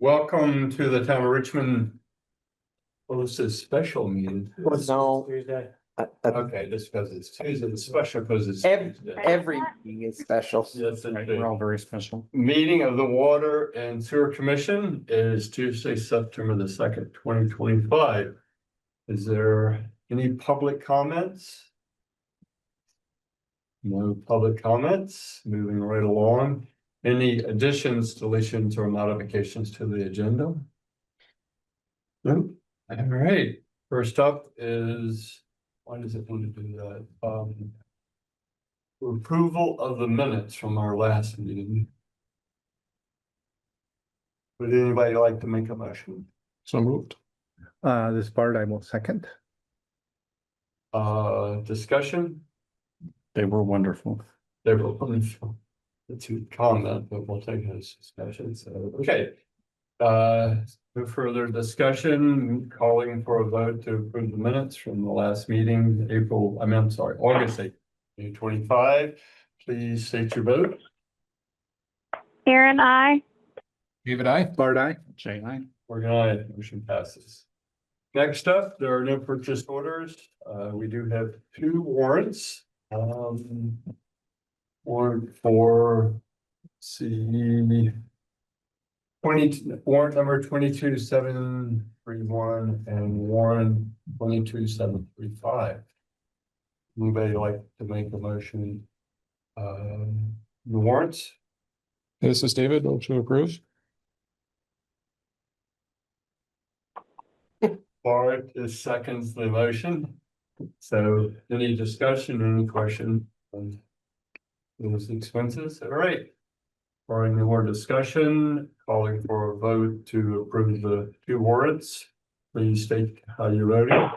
Welcome to the town of Richmond. Well, this is special meeting. No. Tuesday. Okay, just because it's Tuesday, it's special because it's Every Tuesday. meeting is special. Yes, We're all very special. meeting of the Water and Sewer Commission is Tuesday, September the 2nd, 2025. Is there any public comments? No public comments. Moving right along. Any additions, deletions, or modifications to the agenda? Nope. All right. First up is, why does it want to do that? Approval of the minutes from our last meeting. Would anybody like to make a motion? So moved. This part I will second. Discussion? They were wonderful. They were wonderful. It's a comment, but we'll take it as discussion. So, okay. No further discussion, calling for a vote to approve the minutes from the last meeting, August 8th, 2025. Please state your vote. Aaron, I. David, I. Bart, I. Jay, I. We're gonna, motion passes. Next up, there are no purchase orders. We do have 2 warrants. Warrant for, let's see. Warrant number 22731 and warrant 22735. Anybody like to make a motion? The warrants? This is David, motion to approve. Bart is seconds the motion. So any discussion, any question on those expenses? All right. For any more discussion, calling for a vote to approve the 2 warrants. Please state how you're voting.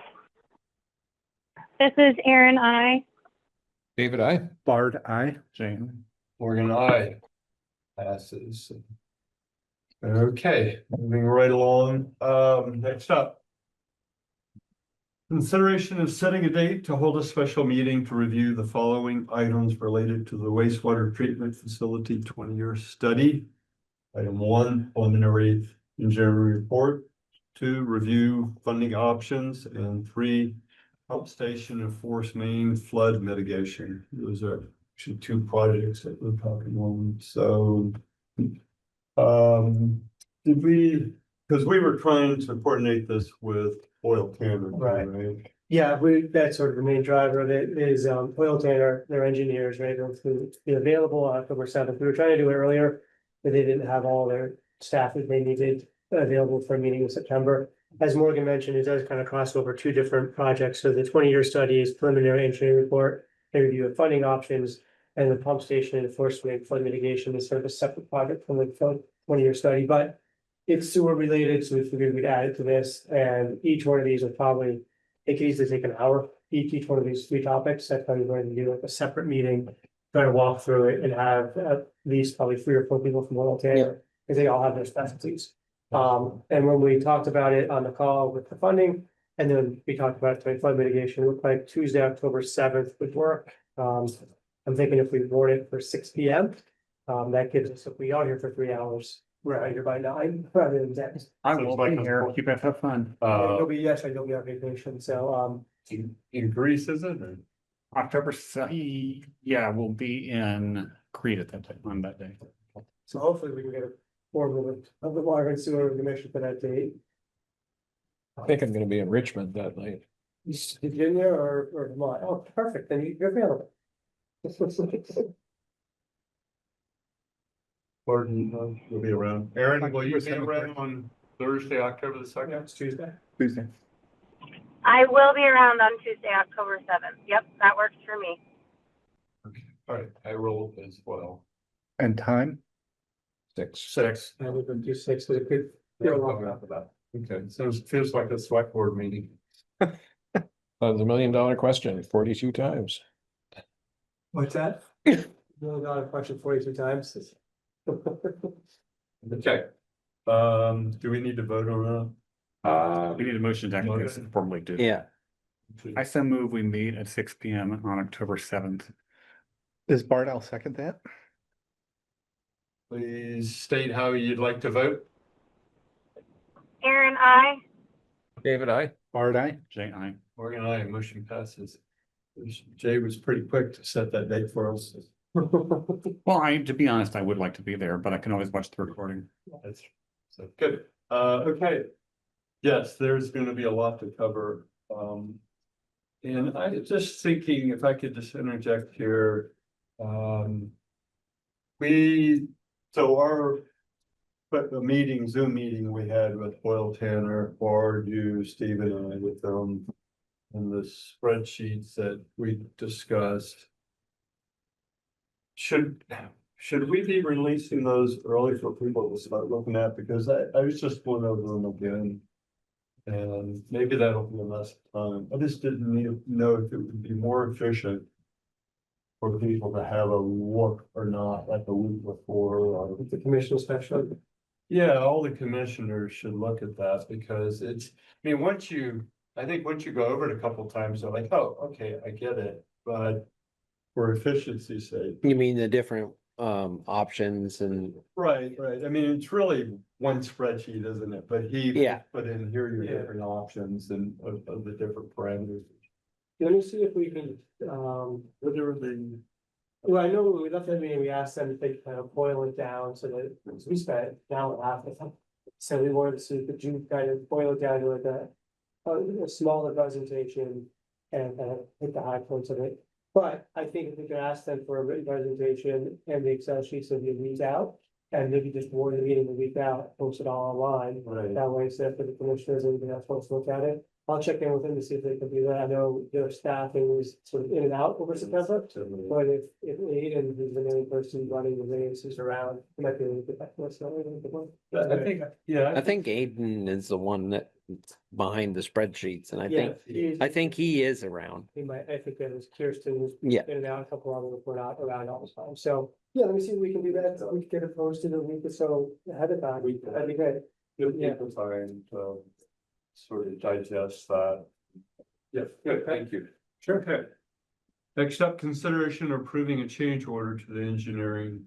This is Aaron, I. David, I. Bart, I. Jay. Morgan, aye. Passes. Okay, moving right along. Next up. Consideration of setting a date to hold a special meeting to review the following items related to the wastewater treatment facility 20-year study. Item 1, preliminary engineering report. 2, review funding options, and 3, pump station and force main flood mitigation. Those are actually 2 projects that we're talking on. So, did we, because we were trying to coordinate this with Oil Tanner, Right. right? Yeah, that's sort of the main driver of it is Oil Tanner, their engineers, right, to be available on October 7th. We were trying to do it earlier, but they didn't have all their staff that they needed available for a meeting in September. As Morgan mentioned, it does kind of cross over 2 different projects. So the 20-year study is preliminary engineering report, a review of funding options, and the pump station and force main flood mitigation is sort of a separate project from the 20-year study, but it's sewer related, so we figured we'd add it to this, and each one of these would probably, it could easily take an hour, each one of these 3 topics. That's probably going to do like a separate meeting, try to walk through it and have at least probably 3 or 4 people from Oil Tanner, because they all have their specialties. And when we talked about it on the call with the funding, and then we talked about it, flood mitigation, it looked like Tuesday, October 7th would work. I'm thinking if we warn it for 6 p.m., that gives us, if we are here for 3 hours, we're out here by 9 rather than 10. I Sounds will like be a- here. Keep it have fun. You'll be, yes, you'll be on vacation, so, In Greece, is it? Or- October 7th. Yeah, we'll be in Crete at that time on that day. so hopefully we can get a form of the water and sewer commission for that date. I think I'm gonna be in Richmond that night. Virginia or Vermont, oh, perfect, then you're available. Gordon, you'll be around. Aaron, will you be around on Thursday, October the 2nd? It's Tuesday. Tuesday. I will be around on Tuesday, October 7th. Yep, that works for me. Okay, all right, I roll as well. And time? 6. 6. I would do 6, so it could. Okay, so it feels like a select board meeting. That was $1 million question 42 times. What's that? No, not a question 42 times. Okay. Do we need to vote on We need a motion to actually formally do. Yeah. that? I so move we meet at 6 p.m. on October 7th. Is Bart, I'll second that. Please state how you'd like to vote. Aaron, I. David, I. Bart, I. Jay, I. Morgan, aye, motion passes. Jay was pretty quick to set that date for us. Well, to be honest, I would like to be there, but I can always watch the recording. That's so good. Okay. Yes, there's gonna be a lot to cover. And I was just thinking if I could just interject here. But the meeting, Zoom meeting we had with Boyle Tanner, Bard, you, Stephen, and I with them. And the spreadsheets that we discussed. Should we be releasing those early for people to start looking at? Because I was just going over them again. And maybe that'll be enough time. I just didn't know if it would be more efficient. For people to have a look or not, like a week before, or The commission special. yeah, all the commissioners should look at that because I mean, I think once you go over it a couple times, they're like, oh, okay, I get it, but for efficiency's sake. You mean the different options and Right. I mean, it's really one spreadsheet, isn't it? But he Yeah. put in here your different options and of the different parameters. Let me see if we can, What are the, well, I know when we left that meeting, we asked them if they could kind of boil it down so that we spent an hour and a half with them. So we wanted to see, could you kind of boil it down to like a smaller presentation and kind of hit the high points of it. But I think if we could ask them for a written presentation and the Excel sheets of the week out, and maybe just warn the meeting the week out, post it all online. right, That way, so for the commissioners, and else wants to look at it. I'll check in with them to see if they can do that. I know their staffing was sort of in and out over September. But if Aiden, who's the main person running the race, is around, it might be able to get back to us. I think, yeah. I think Aiden is the one that's behind the spreadsheets and I think he is around. He might, I think that was Kirsten who's Yeah. in and out, a couple of them were not around all the time. So, yeah, let me see if we can do that. We can get it posted a week or so ahead of time. That'd be good. Give Yeah. people time to sort of digest that. Yeah, good, thank you. Sure. Okay. Next up, consideration of approving a change order to the engineering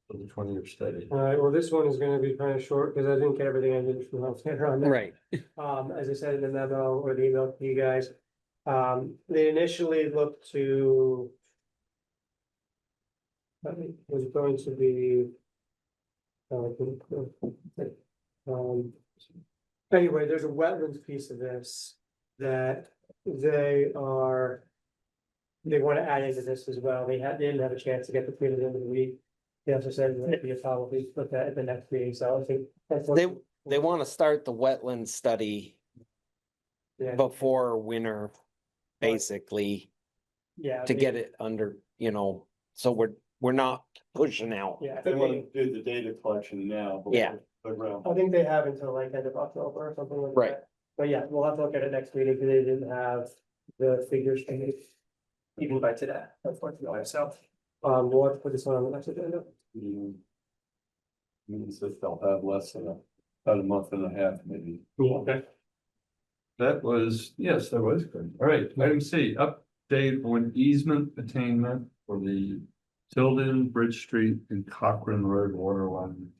for the 20-year study. All right, well, this one is gonna be kind of short because I didn't get everything I needed from healthcare on that. Right. As I said in the memo or the email to you guys, they initially looked to. I think it was going to be. Anyway, there's a wetlands piece of this that they are. They want to add into this as well. They didn't have a chance to get the at the end of the week. They also said it would be a probably look at the next meeting, so I think. That's what- They want to start the wetland study Yeah. before winter, basically, Yeah. to get it under, so we're not pushing out. Yeah. They want to do the data collection now. Yeah. I think they have until like end of October or something like Right. that. But yeah, we'll have to look at it next meeting because they didn't have the figures to me. Even by today, unfortunately, so. We'll have to put this on the next agenda. Means that they'll have less than about a month and a half, maybe. Okay. That was good. All right, item C, update on easement attainment for the Tilden, Bridge Street and Cochran Road Waterline.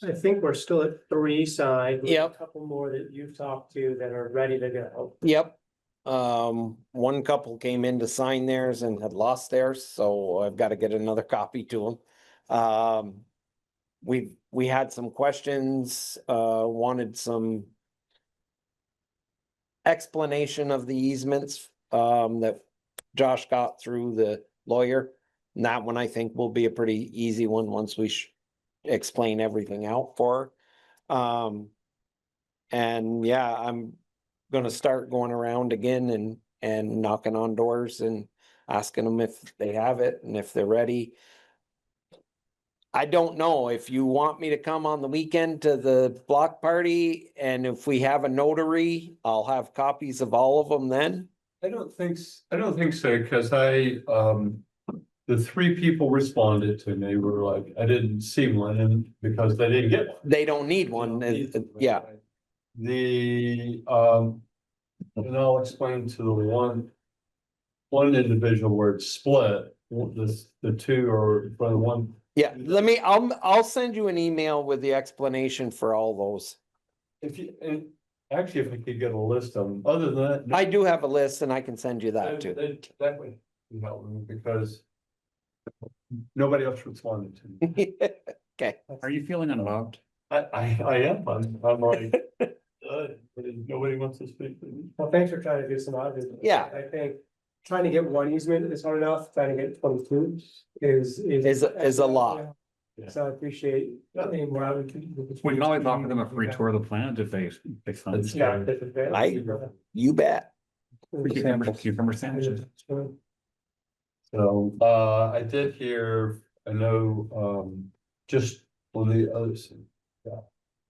I think we're still at 3 signed. with Yep. A couple more that you've talked to that are ready to go. Yep. One couple came in to sign theirs and had lost theirs, so I've got to get another copy to them. We had some questions, wanted some explanation of the easements, that Josh got through the lawyer. And that one I think will be a pretty easy one once we explain everything out for her. And yeah, I'm gonna start going around again and knocking on doors and asking them if they have it and if they're ready. I don't know if you want me to come on the weekend to the block party, and if we have a notary, I'll have copies of all of them then. I don't think so, because the 3 people responded to me were like, I didn't see one and because they didn't get one. They don't need one, yeah. And I'll explain to the one individual where it's split, the 2 are for the one. Yeah, I'll send you an email with the explanation for all those. if you, and actually, if we could get a list of them, other than that. I do have a list and I can send you that too. That would help me because nobody else responded to me. Okay, Are you feeling unloved? I am, I'm like, nobody wants to speak to me. Well, thanks for trying to do some odd business. Yeah. I think trying to get one easement is hard enough, trying to get 22 is. is a lot. So I appreciate. We We can always offer them a free tour of the plant if they fund. Yeah. You bet. Cucumber sandwiches. So, I did hear, I know, just on the other side, yeah,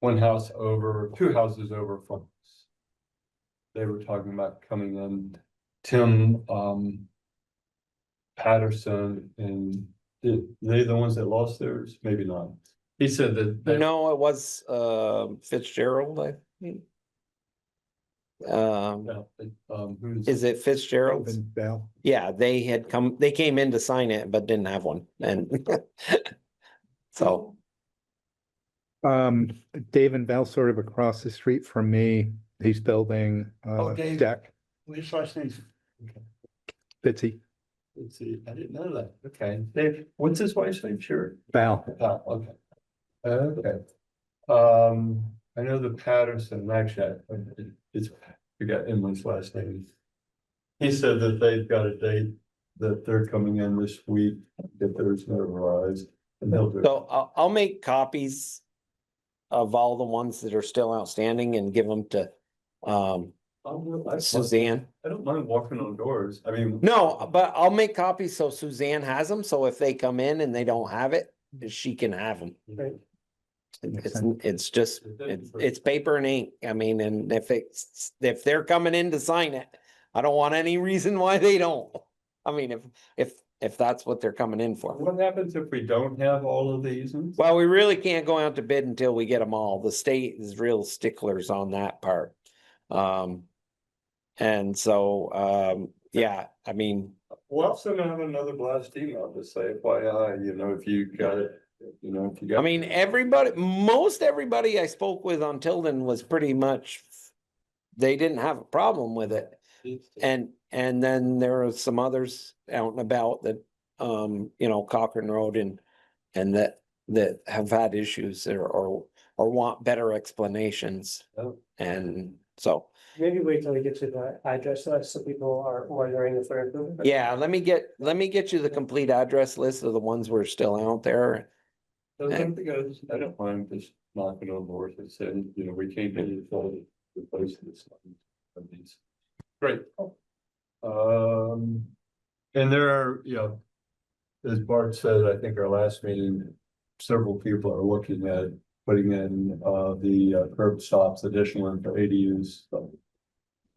one house over, two houses over from us. They were talking about coming in, Tim, Patterson, and they the ones that lost theirs? Maybe not. He said that. No, it was Fitzgerald, I think. Who's? Is it Fitzgerald? Bell. Yeah, they came in to sign it, but didn't have one, and so, Dave and Val sort of across the street from me, he's building Dave. deck, Which last name's? Bitsy, Let's see, I didn't know that. Okay, Dave, what's his wife's name? Sure. Val. Oh, okay. Okay. I know the Patterson, actually, it's, I forgot Emily's last name. He said that they've got a date that they're coming in this week, if there's no rise, and they'll do it. so I'll make copies of all the ones that are still outstanding and give them to Suzanne. I don't mind walking on doors, I mean. No, but I'll make copies so Suzanne has them, so if they come in and they don't have it, she can have them. Right. It's just, it's paper and ink, I mean, and if they're coming in to sign it, I don't want any reason why they don't. I mean, if that's what they're coming in for. What happens if we don't have all of these? Well, we really can't go out to bid until we get them all. The state is real sticklers on that part. And so, yeah, I mean, We'll also have another blast email to say, FYI, you know, if you got it, you know, if you got. I mean, most everybody I spoke with on Tilden was pretty much, they didn't have a problem with it. And then there are some others out and about that, you know, Cochran Road and that have had issues or want better explanations. Oh. And so, Maybe wait till we get to the address list so people are wondering if they're improving. yeah, let me get you the complete address list of the ones we're still out there. I don't mind just knocking on doors and saying, you know, we came in for the place this. Of these. Great. And there are, you know, as Bart said, I think our last meeting, several people are looking at putting in the curb stops additional for ADUs. So.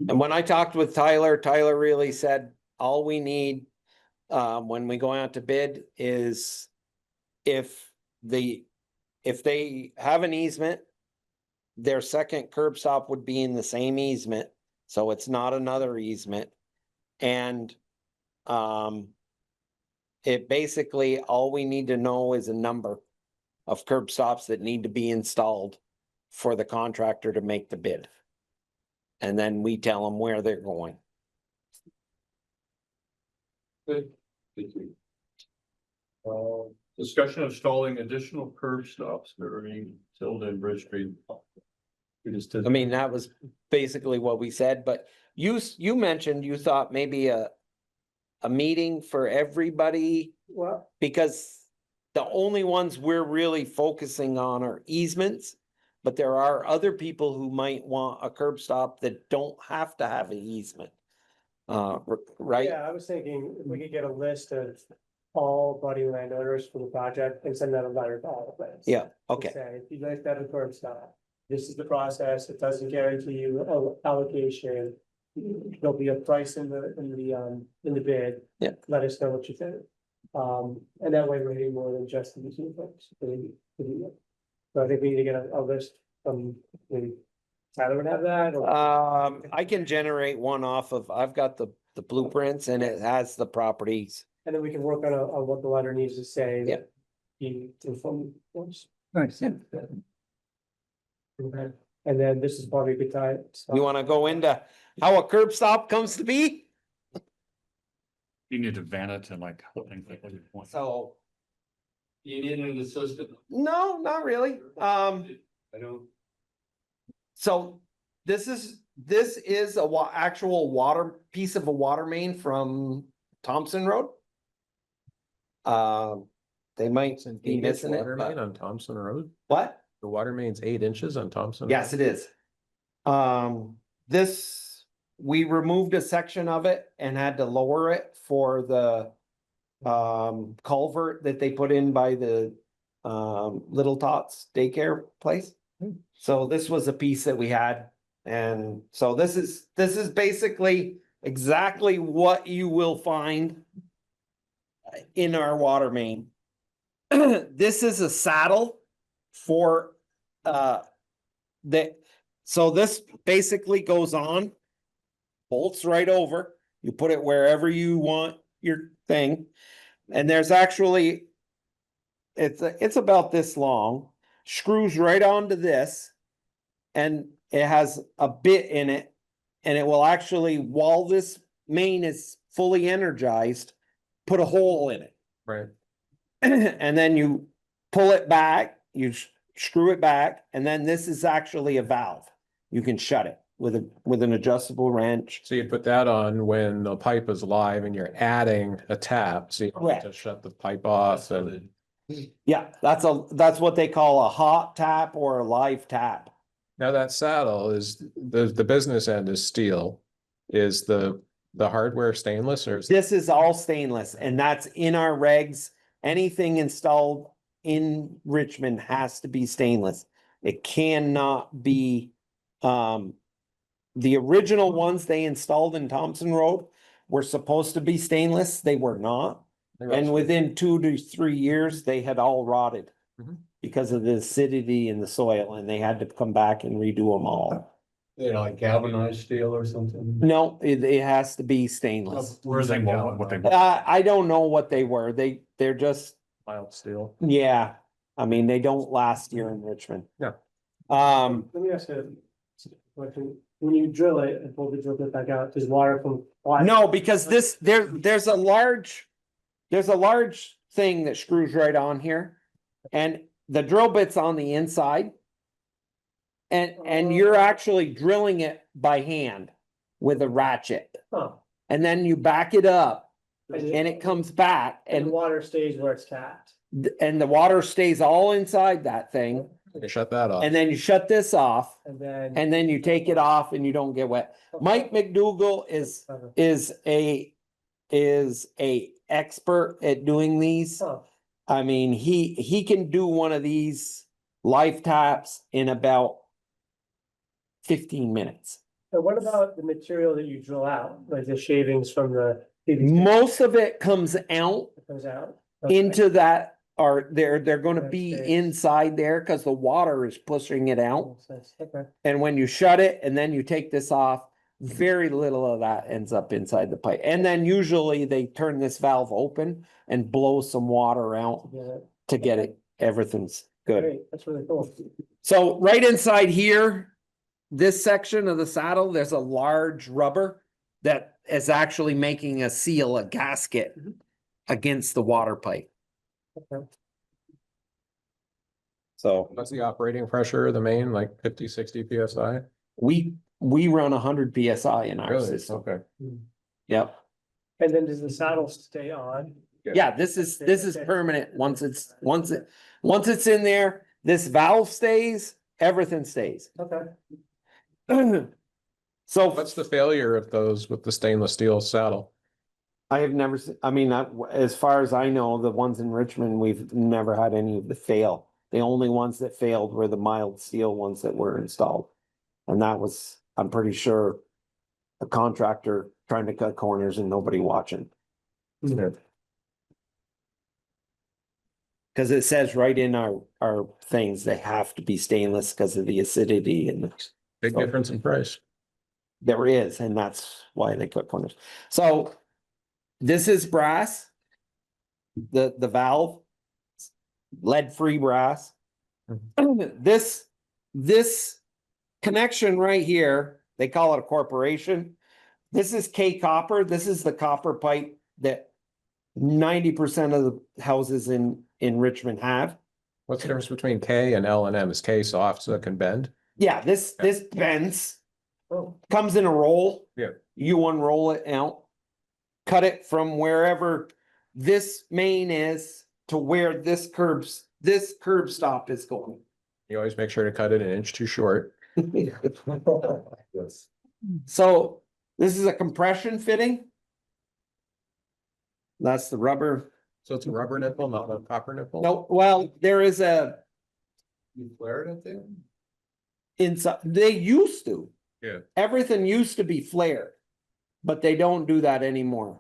And when I talked with Tyler really said, all we need when we go out to bid is if they have an easement, their second curb stop would be in the same easement, so it's not another easement. And it basically, all we need to know is a number of curb stops that need to be installed for the contractor to make the bid. And then we tell them where they're going. Good. Thank you. Discussion of installing additional curb stops during Tilden Bridge Street. We just did. I mean, that was basically what we said, but you mentioned you thought maybe a meeting for everybody, Well, because the only ones we're really focusing on are easements. But there are other people who might want a curb stop that don't have to have an easement. Right? yeah, I was thinking if we could get a list of all budding landowners for the project and send out a letter to all of them. Yeah, okay, Say, if you'd like to have a curb stop, this is the process. It doesn't guarantee you a allocation. There'll be a price in the bid. Yeah. Let us know what you think. And that way we're getting more than just the easement folks. So I think we need to get a list from, maybe Tyler would have that. or- I can generate one off of, I've got the blueprints and it has the properties. And then we can work on what the letter needs to say. Yeah. that You inform us. Nice. Yeah. Okay. And then this is probably a good time. You wanna go into how a curb stop comes to be? You need to van it to like. what you want. So, You need an assistant? no, not really. I don't. So this is a actual water, piece of a water main from Thompson Road. They might be missing it, Water main but on Thompson Road? what? The water main's 8 inches on Thompson? Yes, it is. This, we removed a section of it and had to lower it for the culvert that they put in by the Little Tots daycare place. So this was a piece that we had, and so this is basically exactly what you will find in our water main. This is a saddle for that, so this basically goes on, bolts right over, you put it wherever you want your thing, and there's actually, it's about this long, screws right onto this, and it has a bit in it, and it will actually, while this main is fully energized, put a hole in it. Right. And then you pull it back, you screw it back, and then this is actually a valve. You can shut it with an adjustable wrench. So you put that on when the pipe is live and you're adding a tap, so you don't have to Correct. shut the pipe off and. Yeah, that's what they call a hot tap or a live tap. Now that saddle is, the business end is steel. Is the hardware stainless or is? This is all stainless, and that's in our regs. Anything installed in Richmond has to be stainless. It cannot be, the original ones they installed in Thompson Road were supposed to be stainless. They were not. And within 2 to 3 years, they had all rotted Mhm. because of the acidity in the soil, and they had to come back and redo them all. You know, like galvanized steel or something? No, it has to be stainless. Where's They that won't, what they galvanized? I don't know what they were. They're just, Mild steel. yeah. I mean, they don't last here in Richmond. Yeah. Let me ask a question. When you drill it and pull the drill bit back out, does water from? No, because there's a large thing that screws right on here. And the drill bit's on the inside. And you're actually drilling it by hand with a ratchet. Oh. And then you back it up and it comes back And the and water stays where it's capped. the water stays all inside that thing. You shut that off. And then you shut this off And then. and then you take it off and you don't get wet. Mike McDougal is a expert at doing these. Oh, I mean, he can do one of these live taps in about 15 minutes. and what about the material that you drill out, like the shavings from the? PVC Most of it comes out that comes out? Okay. into that, or they're gonna That be stays. inside there because the water is pushing it out. Makes sense. Okay. And when you shut it and then you take this off, very little of that ends up inside the pipe. And then usually they turn this valve open and blow some water out Yeah, to get it, everything's good. great, that's really cool. So right inside here, this section of the saddle, there's a large rubber that is actually making a seal, a gasket against the water pipe. Okay. So What's the operating pressure of the main, like 50, 60 PSI? we run 100 PSI in our Really? system. Okay. Yep. And then does the saddle stay on? Yeah, this is permanent. Once it's in there, this valve stays, everything stays. Okay. So What's the failure of those with the stainless steel saddle? I have never, as far as I know, the ones in Richmond, we've never had any of the fail. The only ones that failed were the mild steel ones that were installed. And that was, I'm pretty sure, a contractor trying to cut corners and nobody watching. Cause it says right in our things, they have to be stainless because of the acidity and Big difference in price. there is, and that's why they cut corners. So this is brass. The valve, lead-free brass. This connection right here, they call it a corporation. This is K copper. This is the copper pipe that 90% of the houses in Richmond have. What's the difference between K and L and M? Is K soft so it can bend? Yeah, this bends, comes in a roll. Yeah. You unroll it out, cut it from wherever this main is to where this curb stop is going. You always make sure to cut it an inch too short. Yes. So this is a compression fitting. That's the rubber. So it's a rubber nipple, not a copper nipple? No, well, there is a You flared it there? inside, they used to. Yeah. Everything used to be flared, but they don't do that anymore.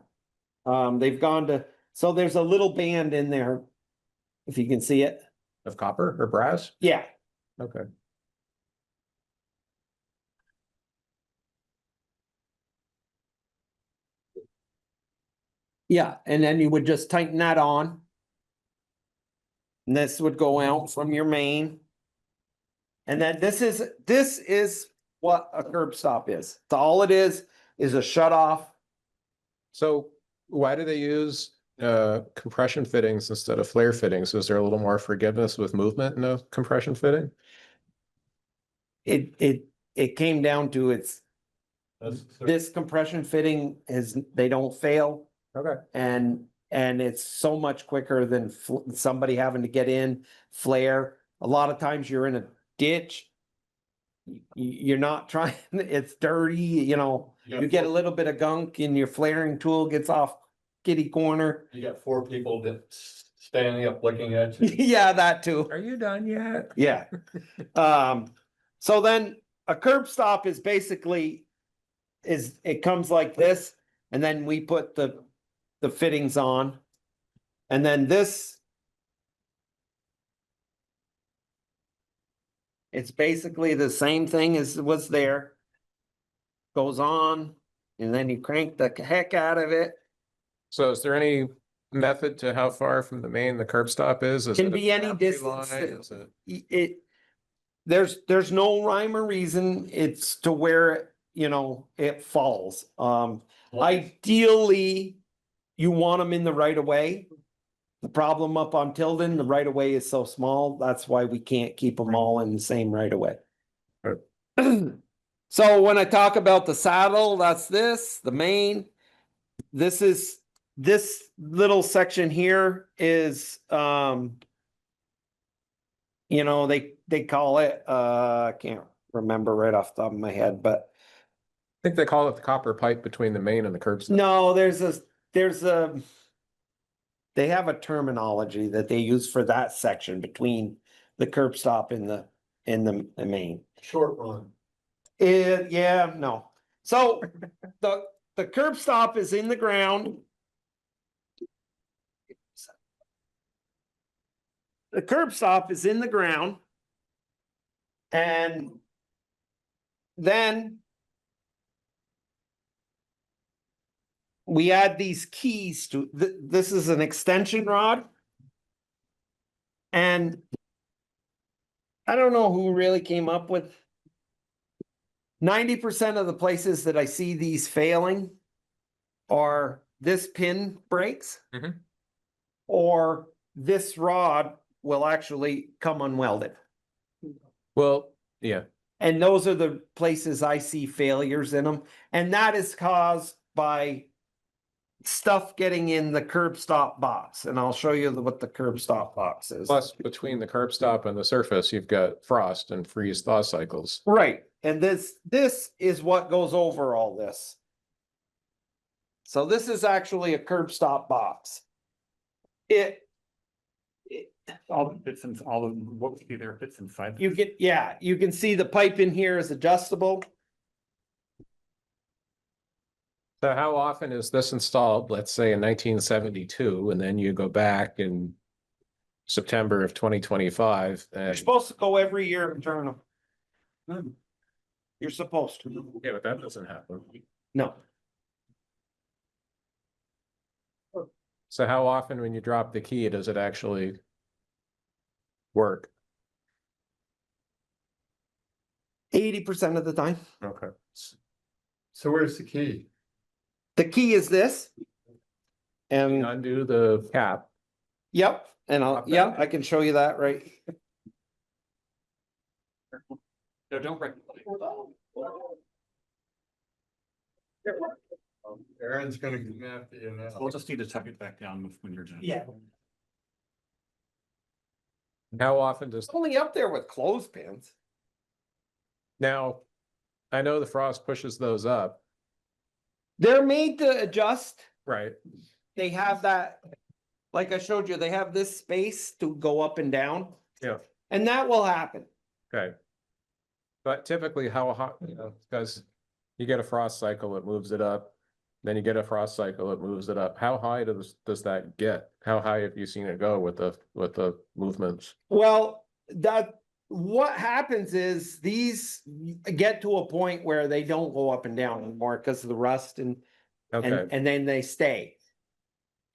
They've gone to, so there's a little band in there. If you can see it. Of copper or brass? Yeah, Okay. yeah, and then you would just tighten that on. And this would go out from your main. And then this is what a curb stop is. So all it is a shut off. So why do they use compression fittings instead of flare fittings? Is there a little more forgiveness with movement in a compression fitting? It came down to That's- this compression fitting is, they don't fail. Okay. And it's so much quicker than somebody having to get in, flare. A lot of times you're in a ditch. You're not trying, it's dirty, you know, you get a little bit of gunk and your flaring tool gets off kitty corner. You got 4 people that standing up looking at you. Yeah, that too. Are you done yet? Yeah. So then a curb stop is basically, it comes like this, and then we put the fittings on. And then this. It's basically the same thing as was there. Goes on, and then you crank the heck out of it. So is there any method to how far from the main the curb stop is? Is Can it a be any property distance line? that- Is it- There's no rhyme or reason. It's to where, you know, it falls. Ideally, you want them in the right of way. The problem up on Tilden, the right of way is so small, that's why we can't keep them all in the same right of way. So when I talk about the saddle, that's the main. This little section here is, you know, they call it, I can't remember right off the top of my head, but I think they call it the copper pipe between the main and the curb stop. no, they have a terminology that they use for that section between the curb stop and the main. Short run. Yeah, no. So the curb stop is in the ground. The curb stop is in the ground. And then we add these keys to, this is an extension rod. And I don't know who really came up with 90% of the places that I see these failing are this pin breaks. Mhm. Or this rod will actually come unwelded. Well, yeah, And those are the places I see failures in them. And that is caused by stuff getting in the curb stop box. And I'll show you what the curb stop box is. plus between the curb stop and the surface, you've got frost and freeze thaw cycles. Right, and this is what goes over all this. So this is actually a curb stop box. All the fits in, all of what would be there fits inside. You can see the pipe in here is adjustable. So how often is this installed? Let's say in 1972, and then you go back in September of 2025 You're and supposed to go every year and turn them. You're supposed to. yeah, but that doesn't happen. No, So how often when you drop the key, does it actually work? 80% of the time. Okay. So where's the key? The key is this. And, Undo the cap. yep, and I'll, Up yeah, there. I can show you that, right? No, don't break. Aaron's gonna come after you now. We'll just need to tuck it back down when you're done. Yeah. How often does, It's only up there with clothespins. now, I know the frost pushes those up, They're made to adjust. right? They have that, like I showed you, they have this space to go up and down. Yeah. And that will happen. Okay. But typically how hot, you know, because you get a frost cycle, it moves it up. Then you get a frost cycle, it moves it up. How high does that get? How high have you seen it go with the movements? Well, what happens is these get to a point where they don't go up and down anymore because of the rust and Okay, and then they stay.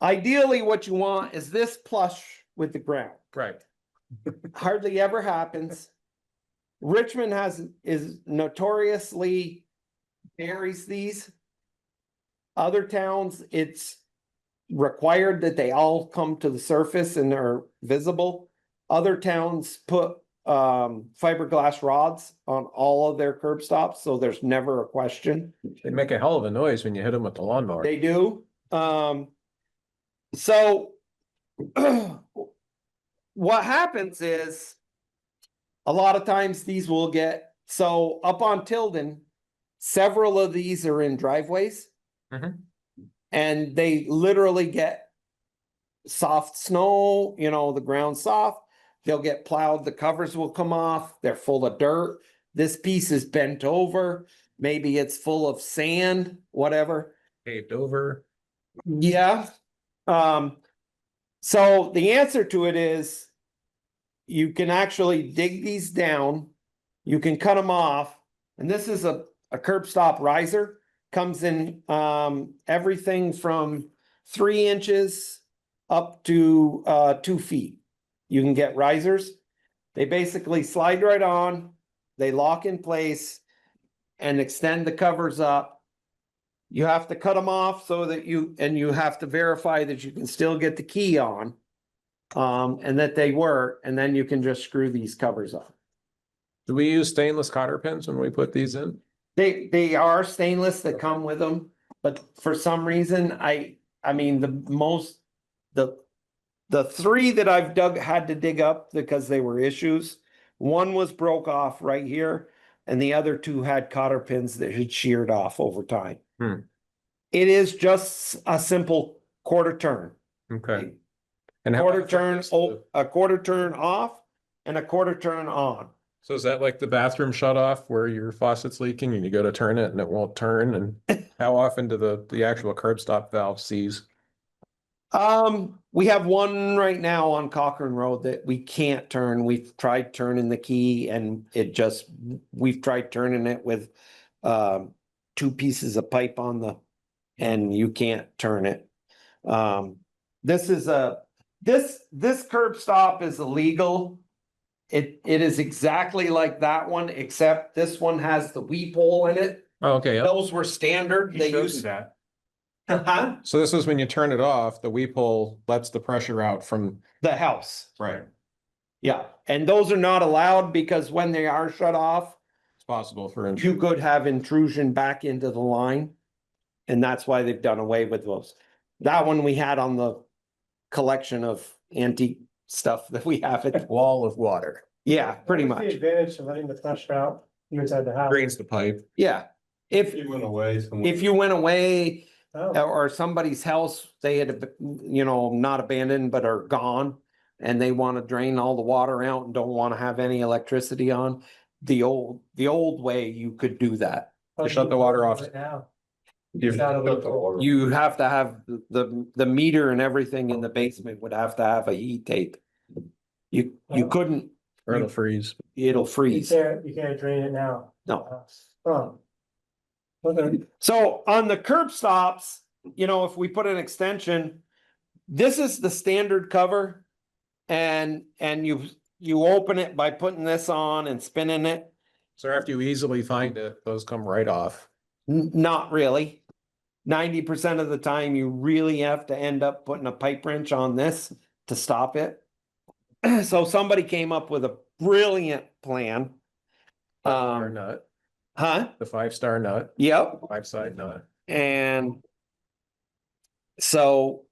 Ideally, what you want is this plush with the ground. right. Hardly ever happens. Richmond is notoriously buries these. Other towns, it's required that they all come to the surface and are visible. Other towns put fiberglass rods on all of their curb stops, so there's never a question. They make a hell of a noise when you hit them with the lawnmower. They do. So what happens is a lot of times these will get, so up on Tilden, several of these are in driveways. Mhm. And they literally get soft snow, you know, the ground's soft. They'll get plowed, the covers will come off, they're full of dirt. This piece is bent over, maybe it's full of sand, whatever. Paved over. Yeah. So the answer to it is you can actually dig these down, you can cut them off, and this is a curb stop riser, comes in everything from 3 inches up to 2 feet. You can get risers. They basically slide right on, they lock in place and extend the covers up. You have to cut them off so that you have to verify that you can still get the key on. And that they work, and then you can just screw these covers on. Do we use stainless cotter pins when we put these in? They are stainless that come with them, but for some reason, I mean, the 3 that I've had to dig up because they were issues. One was broke off right here, and the other 2 had cotter pins that had sheared off over time. Hmm. It is just a simple quarter turn. Okay. And how Quarter often turn, does the- a quarter turn off and a quarter turn on. So is that like the bathroom shut off where your faucet's leaking and you go to turn it and it won't turn? And how often do the actual curb stop valve seize? We have one right now on Cochran Road that we can't turn. We've tried turning the key and we've tried turning it with 2 pieces of pipe on and you can't turn it. This curb stop is illegal. It is exactly like that one, except this one has the weep hole in it. Oh, okay, yeah. Those were standard. He They showed you used. that. Huh? So this is when you turn it off, the weep hole lets the pressure out from. The house. Right. Yeah, and those are not allowed because when they are shut off, It's possible for. you could have intrusion back into the line. And that's why they've done away with those. That one we had on the collection of antique stuff that we have it. Wall of water. Yeah, pretty What's much. the advantage of letting the flush out inside the house? Drains the pipe. Yeah. If He went away somewhere. you went away Oh, or somebody's house, they had, not abandoned, but are gone. And they want to drain all the water out and don't want to have any electricity on. The old way you could do that. You shut the water off. Right now. You've It's out of shut the the- water. You have to have the meter and everything in the basement would have to have a heat tape. You couldn't, Or it'll freeze. it'll You freeze. can't drain it now. No. Oh. Okay. So on the curb stops, if we put an extension, this is the standard cover. And you open it by putting this on and spinning it. So after you easily find it, those come right off. Not really. 90% of the time, you really have to end up putting a pipe wrench on this to stop it. So somebody came up with a brilliant plan. Or nut, Huh? the 5-star nut, Yep. 5-side nut. And so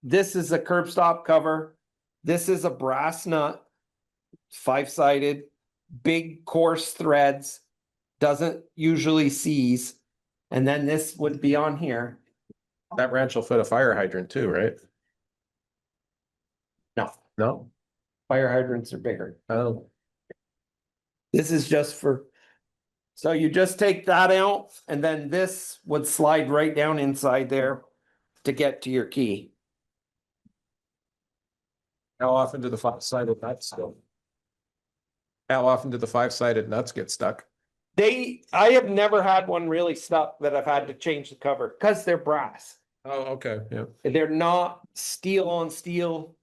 this is a curb stop cover. This is a brass nut, 5-sided, big coarse threads, doesn't usually seize. And then this would be on here. That wrench will fit a fire hydrant too, right? No, No? fire hydrants are bigger. Oh, This is just for, so you just take that out and then this would slide right down inside there to get to your key. how often do the 5-sided nuts go? How often do the 5-sided nuts get stuck? I have never had one really stuck that I've had to change the cover because they're brass. Oh, okay, yeah. They're not steel on steel.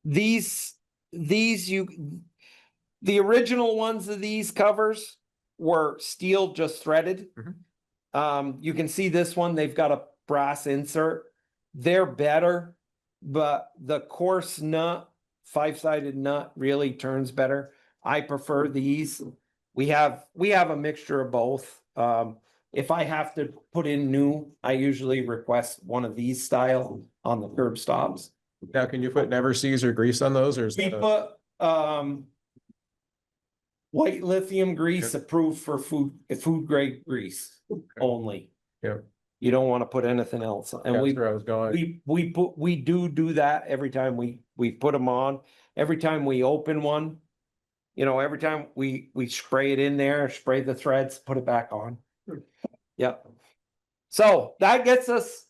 These the original ones of these covers were steel just threaded. You can see this one, they've got a brass insert. They're better, but the coarse nut, 5-sided nut really turns better. I prefer these. We have a mixture of both. If I have to put in new, I usually request one of these style on the curb stops. Now, can you put never seize or grease on those, or is We that put white lithium grease approved for food grade grease only. Yeah. You don't want to put anything else. And that's where I was going? we do that every time we put them on. Every time we open one, every time we spray it in there, spray the threads, put it back on. Yep. So that gets us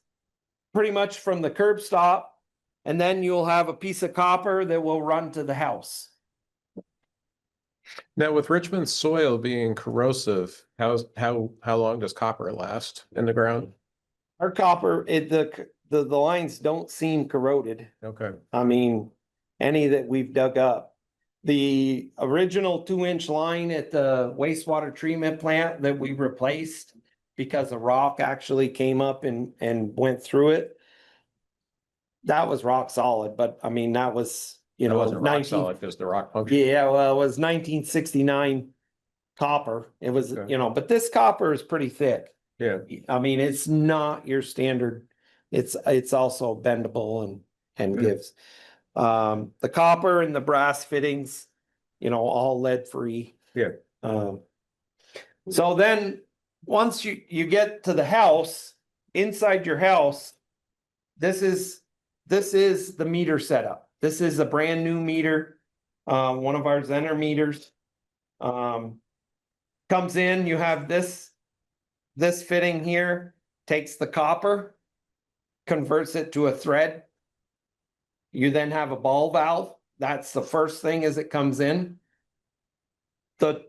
pretty much from the curb stop. And then you'll have a piece of copper that will run to the house. Now, with Richmond's soil being corrosive, how long does copper last in the ground? Our copper, the lines don't seem corroded. Okay, I mean, any that we've dug up. The original 2-inch line at the wastewater treatment plant that we replaced because a rock actually came up and went through it. That was rock solid, but I mean, that was, it wasn't rock 19 solid because the rock punctured. Yeah, well, it was 1969 copper. It was, Okay. But this copper is pretty thick. Yeah, I mean, it's not your standard. It's also bendable and gives. The copper and the brass fittings, all lead free. yeah. So then, once you get to the house, inside your house, this is the meter setup. This is a brand new meter, one of our Zener meters. Comes in, you have this fitting here, takes the copper, converts it to a thread. You then have a ball valve. That's the first thing as it comes in. The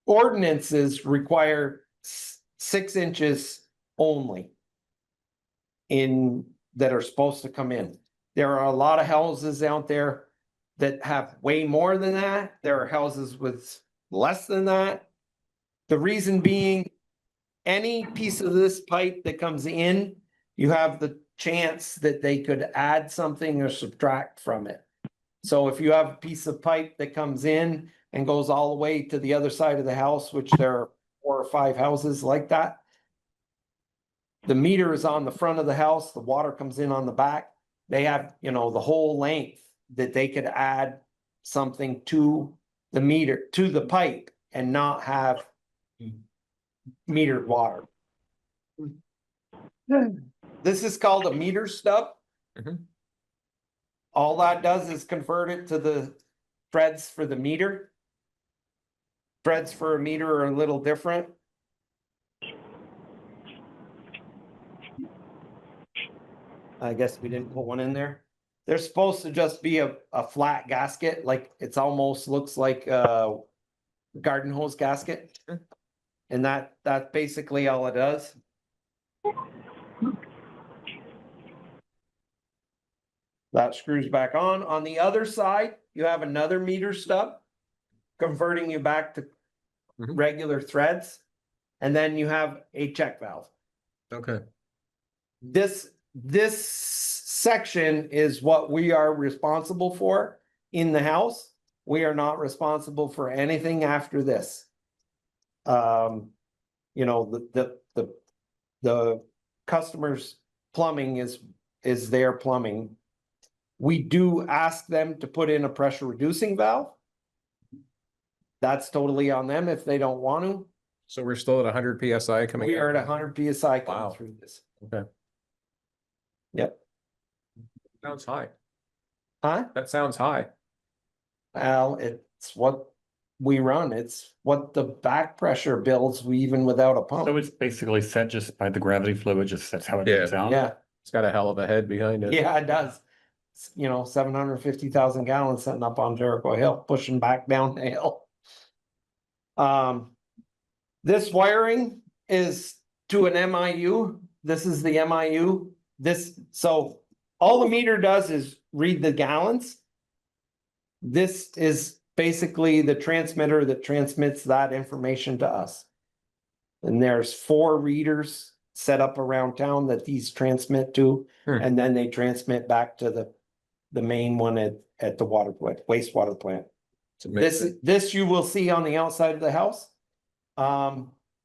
ordinances require 6 inches only that are supposed to come in. There are a lot of houses out there that have way more than that. There are houses with less than that. The reason being, any piece of this pipe that comes in, you have the chance that they could add something or subtract from it. So if you have a piece of pipe that comes in and goes all the way to the other side of the house, which there are 4 or 5 houses like that, the meter is on the front of the house, the water comes in on the back. They have, the whole length that they could add something to the meter, to the pipe, and not have metered water. This is called a meter stub. Mhm. All that does is convert it to the threads for the meter. Threads for a meter are a little different. I guess we didn't put one in there. They're supposed to just be a flat gasket, like it's almost looks like a garden hose gasket. And that's basically all it does. That screws back on. On the other side, you have another meter stub. Converting you back to Mhm. regular threads. And then you have a check valve. Okay. This section is what we are responsible for in the house. We are not responsible for anything after this. You know, the customer's plumbing is their plumbing. We do ask them to put in a pressure reducing valve. That's totally on them if they don't want to. So we're still at 100 PSI coming. We are out? at 100 PSI Wow. coming through this. Okay. Yep. Sounds high. Huh? That sounds high. Well, it's what we run. It's what the back pressure builds even without a So pump. it's basically set just by the gravity fluid, just that's how it Yeah. comes out? Yeah, It's got a hell of a head behind it. yeah, it does. You know, 750,000 gallons sitting up on Jericho Hill, pushing back down the hill. This wiring is to an MIU. This is the MIU. So all the meter does is read the gallons. This is basically the transmitter that transmits that information to us. And there's 4 readers set up around town that these transmit to, and then they transmit back to the main one at the water plant, wastewater plant. It's amazing. This you will see on the outside of the house.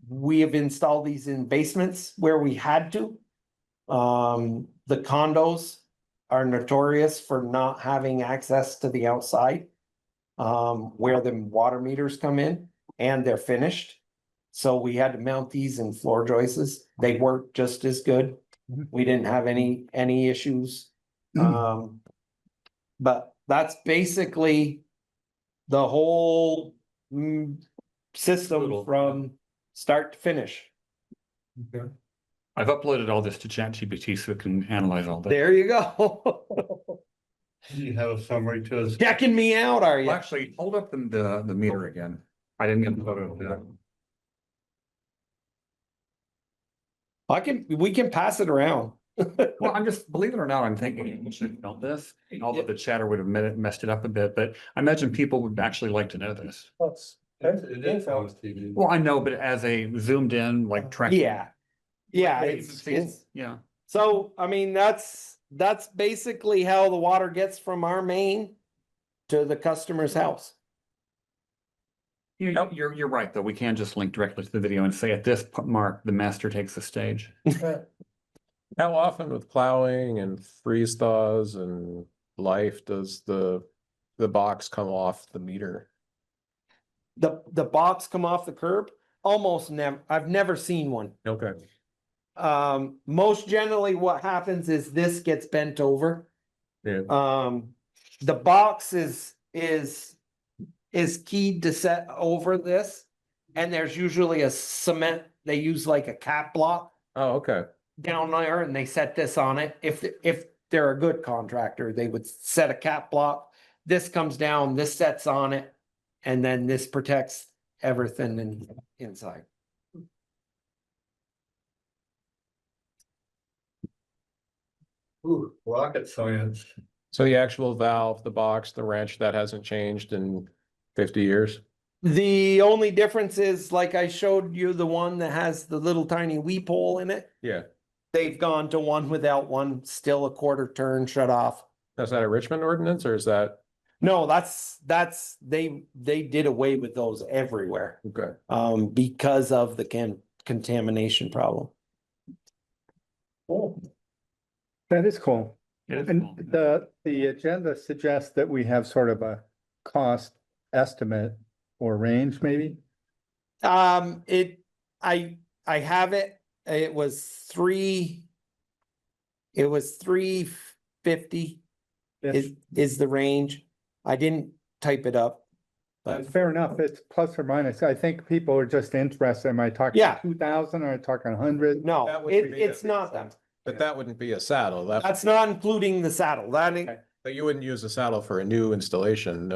We have installed these in basements where we had to. The condos are notorious for not having access to the outside. Where the water meters come in and they're finished. So we had to mount these in floor joists. They work just as good. We didn't have any issues. But that's basically the whole system Total. from start to finish. I've uploaded all this to ChatGPT so it can analyze all that. There you go. You have a summary to us. Checking me out, are Well, you? actually, hold up the meter again. I didn't get the photo of that. We can pass it around. Well, I'm just, believe it or not, I'm thinking we should have felt this, although the chatter would have messed it up a bit, but I imagine people would actually like to know this. It is on TV. Well, I know, but as a zoomed in, like tracking. Yeah. Yeah, Like, it's, Yeah. so, I mean, that's basically how the water gets from our main to the customer's house. You're right, though. We can just link directly to the video and say at this mark, the master takes the stage. How often with plowing and freeze thaws and life does the box come off the meter? The box come off the curb? Almost never. I've never seen one. Okay. Most generally what happens is this gets bent over. Yeah. The box is keyed to set over this. And there's usually a cement, they use like a cap block Oh, okay. down there and they set this on it. If they're a good contractor, they would set a cap block. This comes down, this sets on it, and then this protects everything inside. Ooh, rocket science. So the actual valve, the box, the wrench, that hasn't changed in 50 years? The only difference is, like I showed you, the one that has the little tiny weep hole in it. Yeah. They've gone to one without one, still a quarter turn shut off. Is that a Richmond ordinance or is that? No, they did away with those everywhere. Okay. Because of the contamination problem. That is cool. It is And cool. the agenda suggests that we have sort of a cost estimate or range, maybe? I have it, it was 350 is the range. I didn't type it up. But Fair enough, it's plus or minus. I think people are just interested. Am I talking Yeah. 2,000 or am I talking 100? no, That would be it's not them. But that wouldn't be a saddle. That's not including the saddle. But you wouldn't use a saddle for a new installation,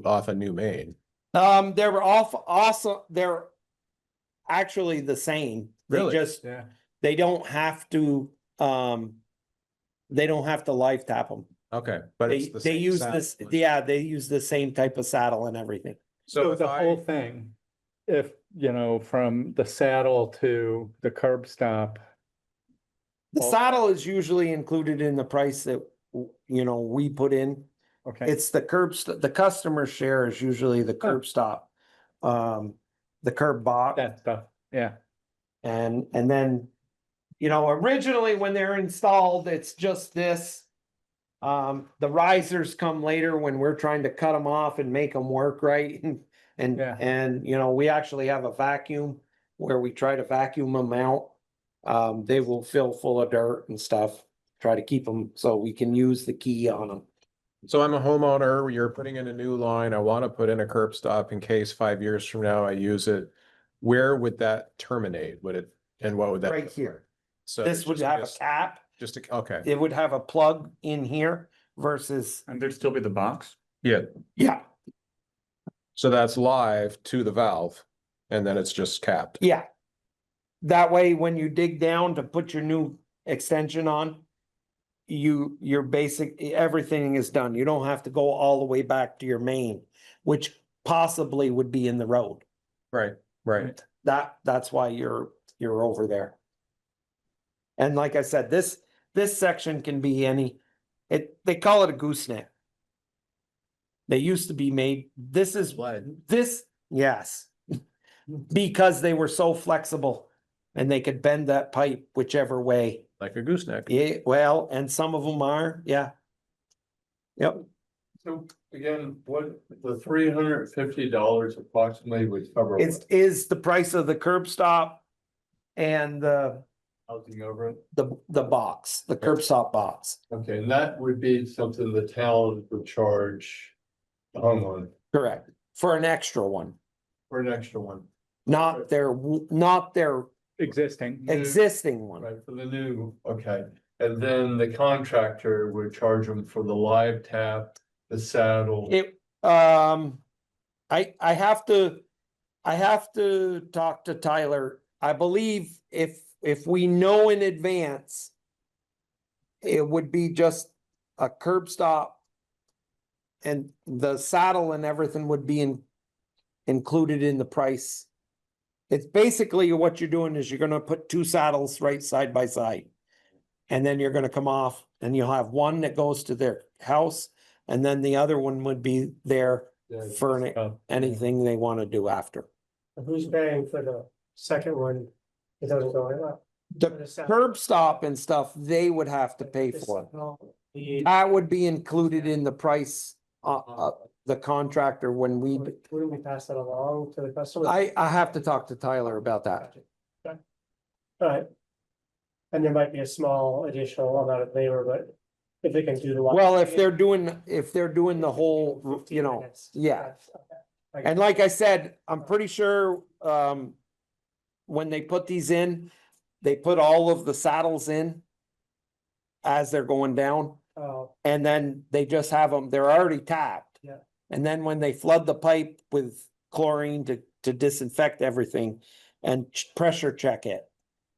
off a new main. They were also, they're actually the same. They Really? just, Yeah. they don't have to live tap them. Okay, but it's the They same use saddle. this, yeah, they use the same type of saddle and everything. So if the I- whole thing, if, you know, from the saddle to the curb stop, The Well- saddle is usually included in the price that, you know, we put in. okay, It's the the customer share is usually the curb stop. The curb box. that stuff, yeah. And then, you know, originally when they're installed, it's just this. The risers come later when we're trying to cut them off and make them work right. Yeah. And, you know, we actually have a vacuum where we try to vacuum them out. They will fill full of dirt and stuff, try to keep them so we can use the key on them. So I'm a homeowner, you're putting in a new line, I want to put in a curb stop in case 5 years from now I use it. Where would that terminate? Would it, and what would that? Right here. So This would just have a cap. Just a, okay, It would have a plug in here versus, And there'd still be the box? yeah, yeah, so that's live to the valve and then it's just capped. yeah. That way, when you dig down to put your new extension on, your basic, everything is done. You don't have to go all the way back to your main, which possibly would be in the road. Right, right. That's why you're over there. And like I said, this section can be they call it a gooseneck. They used to be made, yes. Because they were so flexible and they could bend that pipe whichever way. Like a gooseneck. Yeah, well, and some of them are, yeah. Yep, So again, what the $350 approximately would cover is the price of the curb stop and the housing over it? box, the curb stop box. Okay, and that would be something the town would charge the homeowner Correct. For an extra one, for an extra one, not their Existing, existing one. right, for the new, okay. And then the contractor would charge them for the live tap, the saddle. I have to talk to Tyler. I believe if we know in advance, it would be just a curb stop. And the saddle and everything would be included in the price. It's basically what you're doing is you're gonna put two saddles right side by side. And then you're gonna come off and you'll have one that goes to their house. And then the other one would be there for anything they wanna do after. Who's paying for the second one? It doesn't go in. The curb stop and stuff, they would have to pay for. That would be included in the price, the contractor when we, Wouldn't we pass that along to the customer? I have to talk to Tyler about that. Okay. Alright. And there might be a small additional amount of labor, but if they can do the. Well, if they're doing the whole, you know, yeah. And like I said, I'm pretty sure, when they put these in, they put all of the saddles in as they're going down, Oh, and then they just have them, they're already tapped. Yeah. And then when they flood the pipe with chlorine to disinfect everything and pressure check it,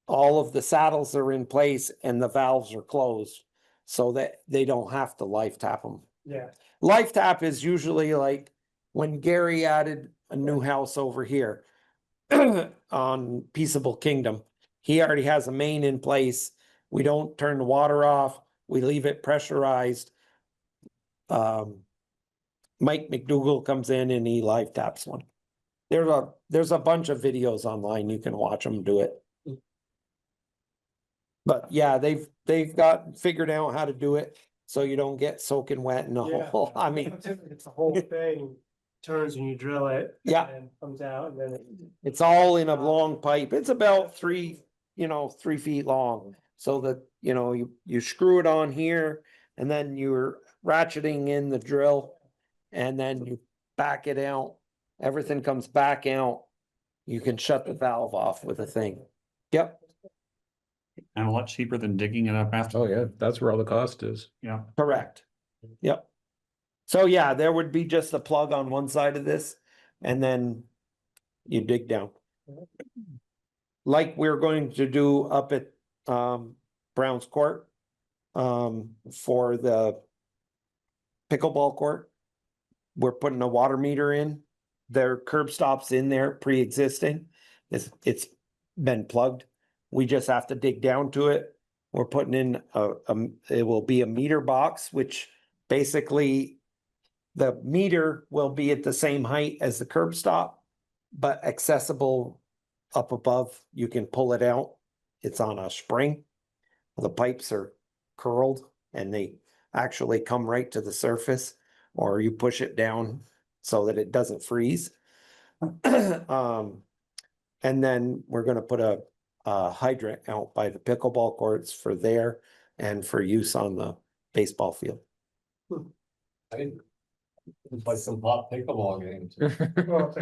all of the saddles are in place and the valves are closed so that they don't have to life tap them. yeah, Life tap is usually like when Gary added a new house over here on Peaceable Kingdom. He already has a main in place. We don't turn the water off. We leave it pressurized. Mike McDougal comes in and he live taps one. There's a bunch of videos online. You can watch them do it. But yeah, they've got figured out how to do it so you don't get soaking wet in the Yeah. hole. I mean, it's the whole thing turns when you drill it. Yeah. And comes out and then. it's all in a long pipe. It's about 3 feet long. So that, you screw it on here and then you're ratcheting in the drill and then you back it out. Everything comes back out. You can shut the valve off with a thing. Yep, And a lot cheaper than digging it up after. Oh, yeah, that's where all the cost is. Yeah. correct. Yep. So yeah, there would be just a plug on one side of this and then you dig down. Like we're going to do up at Brown's Court for the pickleball court. We're putting a water meter in. Their curb stop's in there, pre-existing. It's been plugged. We just have to dig down to it. We're putting in it will be a meter box, which basically the meter will be at the same height as the curb stop, but accessible up above. You can pull it out. It's on a spring. The pipes are curled and they actually come right to the surface, or you push it down so that it doesn't freeze. And then we're gonna put a hydrant out by the pickleball courts for there and for use on the baseball field. It's like some hot pickleball games.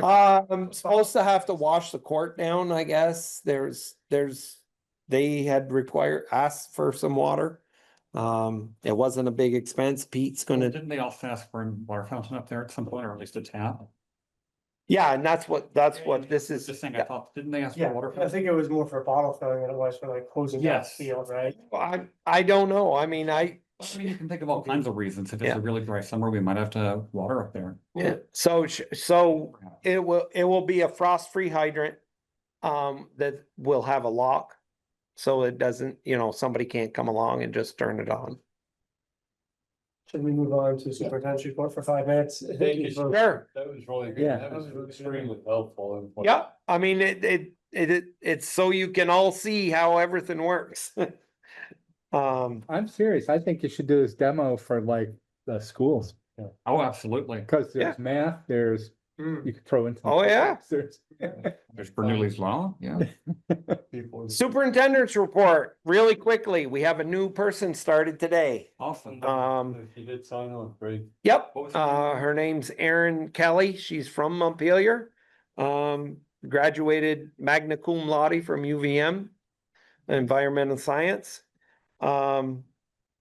I'm supposed to have to wash the court down, I guess. They had asked for some water. It wasn't a big expense. Pete's gonna, Didn't they also ask for a water fountain up there at some point, or at least a tap? yeah, and that's what this is. Just saying, I thought, didn't they ask for Yeah, a water I fountain? think it was more for bottle filling than it was for like closing down the Yes. field, right? I don't know. I mean, I mean, you can think of all kinds of reasons. If it's Yeah. a really dry summer, we might have to have water up there. yeah, so it will be a frost-free hydrant. That will have a lock. So it doesn't, somebody can't come along and just turn it on. Should we move on to superintendent's report for 5 minutes? Thank you. Sure. That was really good. Yeah. That was extremely helpful. Yeah, I mean, it's so you can all see how everything works. I'm serious. I think you should do this demo for like the schools. Oh, absolutely. Because there's math, there's, you could throw in. some Oh, yeah. physics, There's Bernoulli's Law, yeah. Superintendent's report, really quickly, we have a new person started today. Awesome. He did sign on, great. Yep, What was her name? her name's Erin Kelly, she's from Montpelier. Graduated magna cum laude from UVM, environmental science.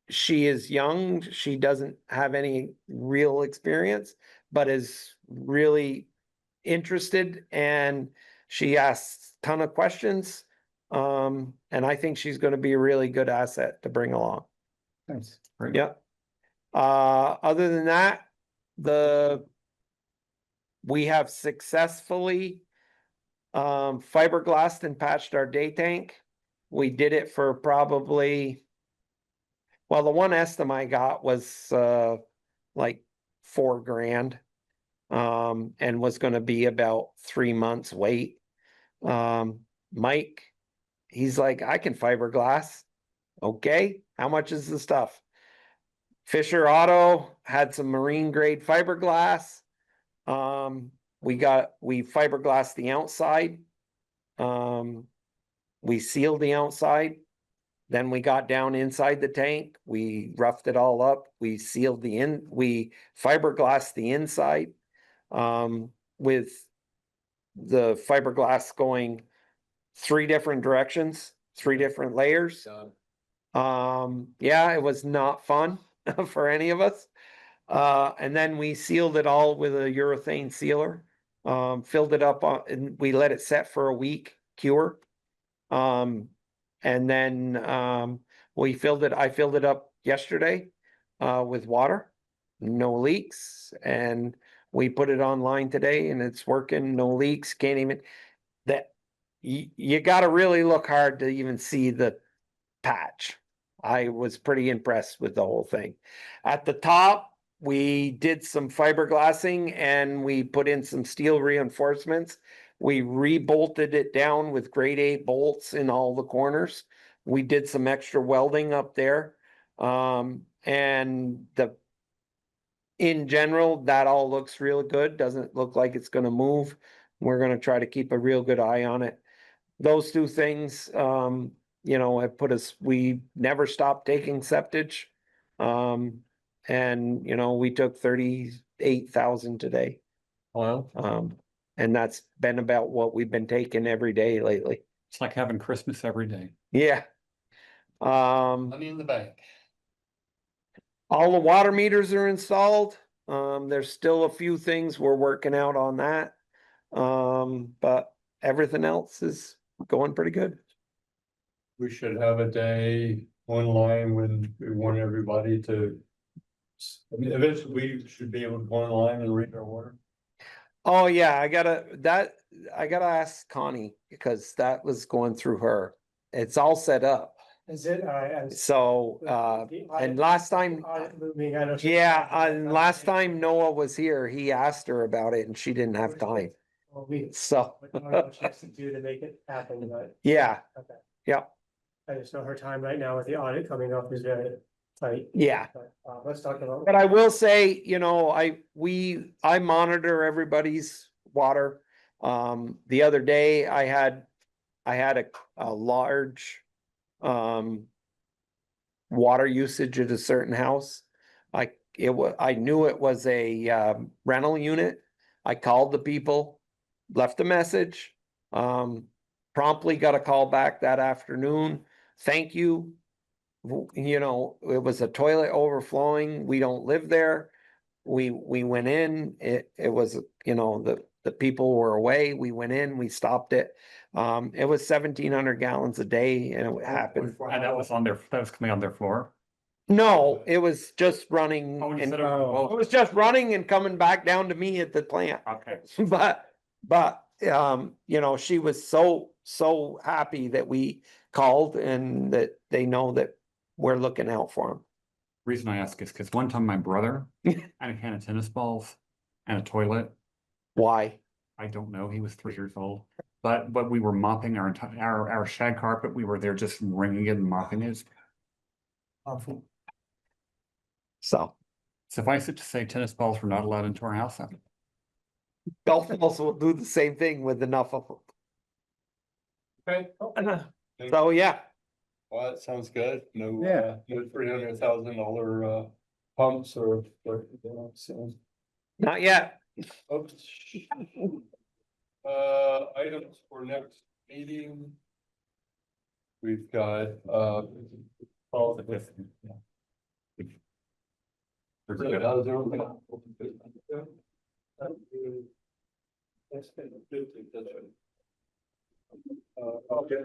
She is young, she doesn't have any real experience, but is really interested, and she asks a ton of questions. And I think she's gonna be a really good asset to bring along. Nice. Great. Yep. Other than that, we have successfully fiberglassed and patched our day tank. We did it for probably, well, the one estimate I got was like $4,000. And was gonna be about 3 months wait. Mike, he's like, I can fiberglass. Okay, how much is the stuff? Fisher Auto had some marine grade fiberglass. We fiberglassed the outside. We sealed the outside. Then we got down inside the tank. We roughed it all up. We sealed we fiberglassed the inside. With the fiberglass going 3 different directions, 3 different layers. Yeah, it was not fun for any of us. And then we sealed it all with a urethane sealer. Filled it up and we let it set for a week, cure. And then I filled it up yesterday with water, no leaks, and we put it online today and it's working, no leaks, can't even, you gotta really look hard to even see the patch. I was pretty impressed with the whole thing. At the top, we did some fiberglassing and we put in some steel reinforcements. We re-bolted it down with grade 8 bolts in all the corners. We did some extra welding up there. And in general, that all looks real good. Doesn't look like it's gonna move. We're gonna try to keep a real good eye on it. Those 2 things, have put us, we never stopped taking septage. And we took 38,000 today. Well, And that's been about what we've been taking every day lately. It's like having Christmas every day. Yeah. Money in the bank. All the water meters are installed. There's still a few things we're working out on that. But everything else is going pretty good. We should have a day online when we want everybody to I mean, eventually we should be able to go online and read our water. Oh, yeah, I gotta ask Connie because that was going through her. It's all set up. Is it, and. So, and last time, Moving, I know. she- yeah, and last time Noah was here, he asked her about it and she didn't have time. Well, we, So, I don't know what she has to do to make it happen, but, yeah, okay. yeah, I just know her time right now with the audit coming up is very tight. yeah. But, let's talk about. But I will say, you know, I monitor everybody's water. The other day I had a large, water usage at a certain house. I knew it was a, rental unit. I called the people, left a message, promptly got a call back that afternoon. Thank you. You know, it was a toilet overflowing. We don't live there. We went in, it was, you know, the people were away. We went in, we stopped it. It was 1,700 gallons a day and it happened. And that was coming on their floor. No, it was just running Oh, and instead it of- was just running and coming back down to me at the plant. Okay. But, you know, she was so happy that we called and that they know that we're looking out for them. Reason I ask is because one time my brother had a can of tennis balls and a toilet. Why? I don't know. He was 3 years old, but we were mopping our shag carpet. We were there just wringing it and mopping it. Awful. So Suffice it to say, tennis balls were not allowed into our house. golf balls will do the same thing with enough of Okay. them. So, yeah, Well, that sounds good. No, Yeah. no $300,000 pumps or, so. not yet. Oops. Items for next meeting. We've got, all the different. Okay.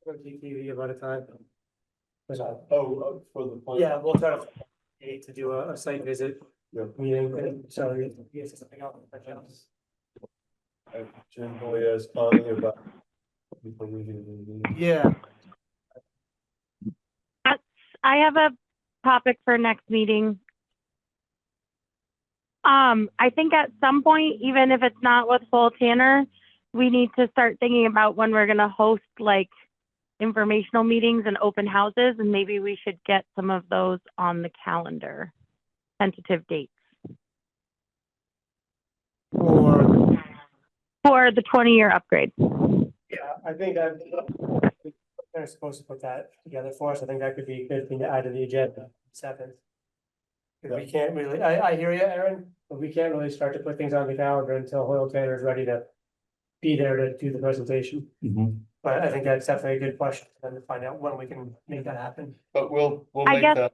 TV about a time. Oh, for the. plan. Yeah, we'll try to do a site visit Yeah. meeting, and so yes, something else. I generally ask Connie about. People reading the meeting. Yeah. I have a topic for next meeting. I think at some point, even if it's not with Full Tanner, we need to start thinking about when we're gonna host like informational meetings and open houses, and maybe we should get some of those on the calendar. Tentative dates Or, for the 20-year upgrade. yeah, I think they're supposed to put that together for us. I think that could be a good thing to add to the agenda, 7th. Cause we can't really, I hear you, Aaron, but we can't really start to put things on the calendar until Hoyle Tanner is ready to be there to do the presentation. But I think that's definitely a good question for them to find out when we can make that happen. But we'll I make guess- that.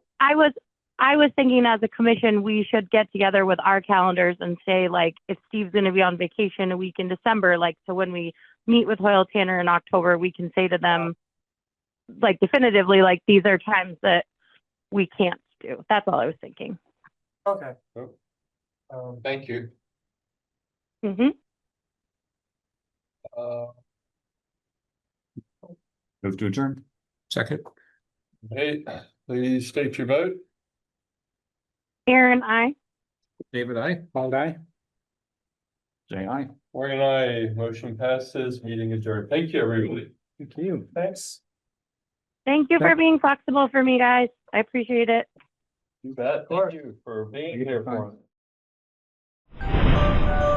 I was thinking as a commission, we should get together with our calendars and say, like, if Steve's gonna be on vacation a week in December, like, so when we meet with Hoyle Tanner in October, we can say to them, like, definitively, like, these are times that we can't do. That's all I was thinking. Okay. Oh. Thank you. Hmm. Move to adjourn. Second. Hey, please state your vote. Aaron, I. David, I. Paul guy? J.I. Morgan, I motion passes, meeting adjourned. Thank you, everybody. Thank you. Thanks. Thank you for being flexible for me, guys. I appreciate it. You bet. Thank you for being here for us.